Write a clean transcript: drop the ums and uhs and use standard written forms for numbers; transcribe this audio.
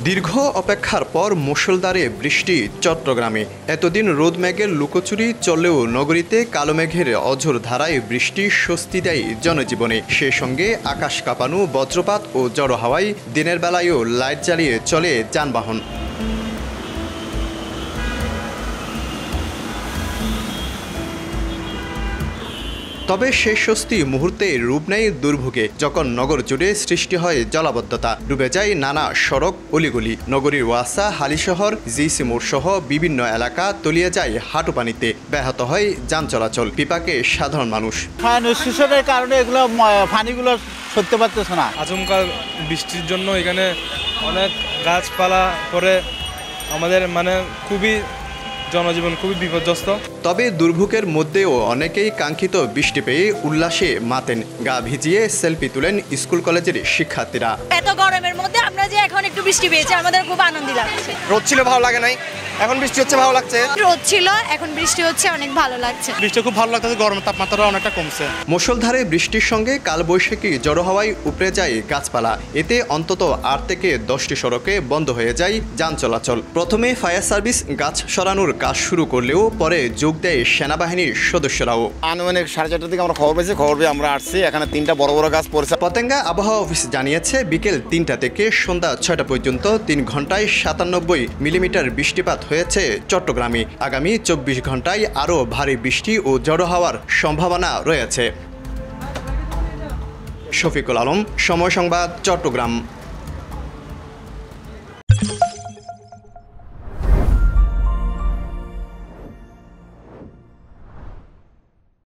দীর্ঘ অপেক্ষার পর মুষলধারে বৃষ্টি চট্টগ্রামে। এতদিন রোদ মেঘের লুকোচুরি চললেও নগরীতে কালো মেঘের অঝোর ধারায় বৃষ্টি স্বস্তি দেয় জনজীবনে। সে সঙ্গে আকাশ কাঁপানো বজ্রপাত ও জড়ো হাওয়ায় দিনের বেলায়ও লাইট জ্বালিয়ে চলে যানবাহন। তবে শেষ স্বস্তি মুহূর্তে রূপ নেয় দুর্ভোগে, যখন নগর জুড়ে সৃষ্টি হয় জলাবদ্ধতা, ডুবে যায় নানা সড়ক অলিগলি। নগরীর ওয়াসা, হালিশহর, জিসি মোড় সহ বিভিন্ন এলাকা তলিয়ে যায় হাঁটু পানিতে, ব্যাহত হয় যান চলাচল, বিপাকে সাধারণ মানুষ। নিঃশ্বাসের কারণে এগুলো পানিগুলো সরতে পারতেছে না। আচমকা বৃষ্টির জন্য এখানে অনেক গাছপালা পরে আমাদের খুবই জনজীবন খুবই বিপর্যস্ত। তবে দুর্ভোগের মধ্যেও অনেকেই কাঙ্ক্ষিত বৃষ্টি পেয়ে উল্লাসে মাতেন। গা ভিজিয়ে সেলফি তুলেন স্কুল কলেজের শিক্ষার্থীরা। এত গরমের মধ্যে আমরা যে এখন একটু বৃষ্টি পেয়েছি, আমাদের খুব আনন্দ লাগছে। রোদ ছিল ভালো লাগে নাই, এখন বৃষ্টি হচ্ছে ভালো লাগছে। রোদ ছিল, এখন বৃষ্টি হচ্ছে, অনেক ভালো লাগছে। বৃষ্টি খুব ভালো লাগছে, গরমের তাপমাত্রা অনেকটা কমছে। মুষলধারে বৃষ্টির সঙ্গে কালবৈশাখী জড়ো হওয়ায় উপড়ে যায় গাছপালা। এতে অন্তত 8 থেকে 10টি সড়কে বন্ধ হয়ে যায় যান চলাচল। প্রথমে ফায়ার সার্ভিস গাছ সরানোর কাজ শুরু করলেও পরে যোগ দেয় সেনাবাহিনীর সদস্যরাও। আনুমানিক 4:30টার দিকে আমরা খবর পেয়ে আমরা আসছি। এখানে 3টা বড় বড় গাছ পড়েছে। পতেঙ্গা আবহাওয়া অফিস জানিয়েছে, বিকেল 3টা থেকে সন্ধ্যা 6টা পর্যন্ত 3 ঘন্টায় 97 মিলিমিটার বৃষ্টিপাত হয়েছে চট্টগ্রামে। আগামী 24 ঘন্টায় আরও ভারী বৃষ্টি ও ঝড়ো হওয়ার সম্ভাবনা রয়েছে। শফিকুল আলম, সময় সংবাদ, চট্টগ্রাম।